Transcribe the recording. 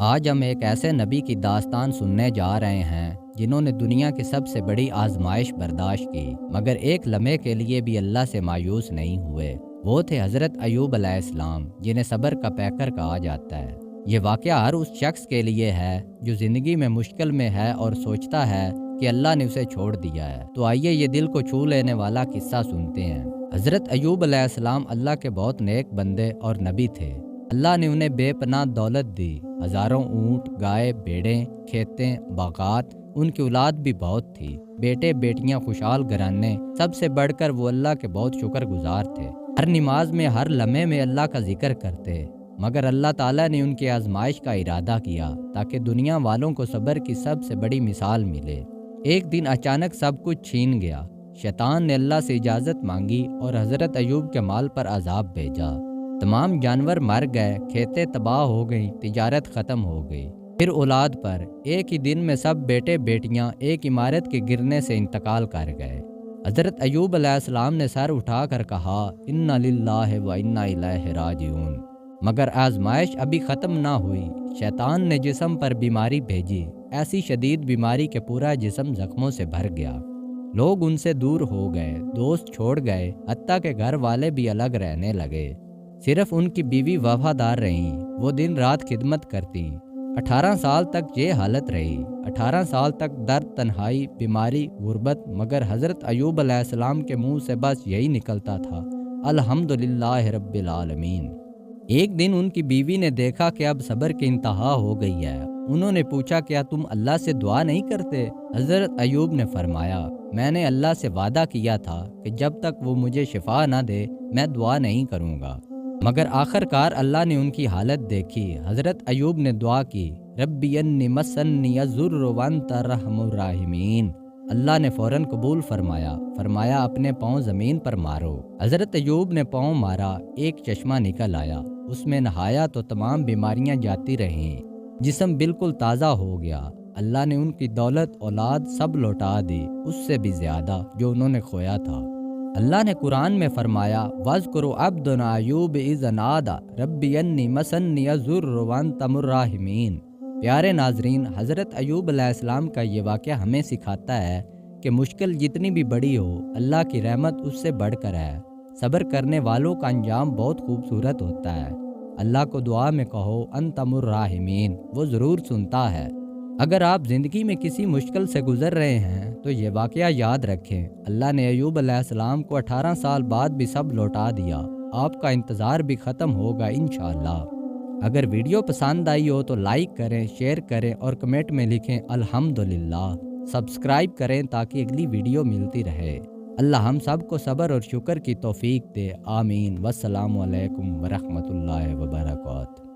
آج ہم ایک ایسے نبی کی داستان سننے جا رہے ہیں جنہوں نے دنیا کی سب سے بڑی آزمائش برداشت کی، مگر ایک لمحے کے لیے بھی اللہ سے مایوس نہیں ہوئے۔ وہ تھے حضرت ایوب علیہ السلام، جنہیں صبر کا پیکر کہا جاتا ہے۔ یہ واقعہ ہر اس شخص کے لیے ہے جو زندگی میں مشکل میں ہے اور سوچتا ہے کہ اللہ نے اسے چھوڑ دیا ہے۔ تو آئیے یہ دل کو چھو لینے والا قصہ سنتے ہیں۔ حضرت ایوب علیہ السلام اللہ کے بہت نیک بندے اور نبی تھے۔ اللہ نے انہیں بے پناہ دولت دی، ہزاروں اونٹ، گائے، بھیڑیں، کھیتیں، باغات، ان کی اولاد بھی بہت تھی، بیٹے بیٹیاں، خوشحال گھرانے۔ سب سے بڑھ کر وہ اللہ کے بہت شکر گزار تھے، ہر نماز میں، ہر لمحے میں اللہ کا ذکر کرتے۔ مگر اللہ تعالیٰ نے ان کی آزمائش کا ارادہ کیا تاکہ دنیا والوں کو صبر کی سب سے بڑی مثال ملے۔ ایک دن اچانک سب کچھ چھین گیا۔ شیطان نے اللہ سے اجازت مانگی اور حضرت ایوب کے مال پر عذاب بھیجا۔ تمام جانور مر گئے، کھیتیں تباہ ہو گئیں، تجارت ختم ہو گئی۔ پھر اولاد پر ایک ہی دن میں سب بیٹے بیٹیاں ایک عمارت کے گرنے سے انتقال کر گئے۔ حضرت ایوب علیہ السلام نے سر اٹھا کر کہا، انا للہ و انا الیہ راجعون۔ مگر آزمائش ابھی ختم نہ ہوئی۔ شیطان نے جسم پر بیماری بھیجی، ایسی شدید بیماری کہ پورا جسم زخموں سے بھر گیا۔ لوگ ان سے دور ہو گئے، دوست چھوڑ گئے، حتیٰ کہ گھر والے بھی الگ رہنے لگے۔ صرف ان کی بیوی وفادار رہیں، وہ دن رات خدمت کرتیں۔ 18 سال تک یہ حالت رہی، 18 سال تک درد، تنہائی، بیماری، غربت، مگر حضرت ایوب علیہ السلام کے منہ سے بس یہی نکلتا تھا، الحمدللہ رب العالمین۔ ایک دن ان کی بیوی نے دیکھا کہ اب صبر کی انتہا ہو گئی ہے۔ انہوں نے پوچھا، کیا تم اللہ سے دعا نہیں کرتے؟ حضرت ایوب نے فرمایا، میں نے اللہ سے وعدہ کیا تھا کہ جب تک وہ مجھے شفا نہ دے میں دعا نہیں کروں گا، مگر آخر کار اللہ نے ان کی حالت دیکھی۔ حضرت ایوب نے دعا کی، ربی انی مسنی الضر وانت ارحم الراحمین۔ اللہ نے فوراً قبول فرمایا اپنے پاؤں زمین پر مارو۔ حضرت ایوب نے پاؤں مارا، ایک چشمہ نکل آیا، اس میں نہایا تو تمام بیماریاں جاتی رہیں، جسم بالکل تازہ ہو گیا۔ اللہ نے ان کی دولت، اولاد سب لوٹا دی، اس سے بھی زیادہ جو انہوں نے کھویا تھا۔ اللہ نے قرآن میں فرمایا، وَاذْكُرُوا عَبْدَنَا أَيُّوبَ إِذْ نَادَىٰ رَبِّ أَنِّي مَسَّنِّيَ الضُّرُّ وَأَنتَ أَرْحَمُ الراحمین۔ پیارے ناظرین، حضرت ایوب علیہ السلام کا یہ واقعہ ہمیں سکھاتا ہے کہ مشکل جتنی بھی بڑی ہو، اللہ کی رحمت اس سے بڑھ کر ہے۔ صبر کرنے والوں کا انجام بہت خوبصورت ہوتا ہے۔ اللہ کو دعا میں کہو، انت ارحم الراحمین، وہ ضرور سنتا ہے۔ اگر آپ زندگی میں کسی مشکل سے گزر رہے ہیں تو یہ واقعہ یاد رکھیں، اللہ نے ایوب علیہ السلام کو 18 سال بعد بھی سب لوٹا دیا۔ آپ کا انتظار بھی ختم ہوگا انشاءاللہ۔ اگر ویڈیو پسند آئی ہو تو لائک کریں، شیئر کریں اور کمنٹ میں لکھیں الحمدللہ۔ سبسکرائب کریں تاکہ اگلی ویڈیو ملتی رہے۔ اللہ ہم سب کو صبر اور شکر کی توفیق دے، آمین۔ والسلام علیکم ورحمۃ اللہ وبرکاتہ۔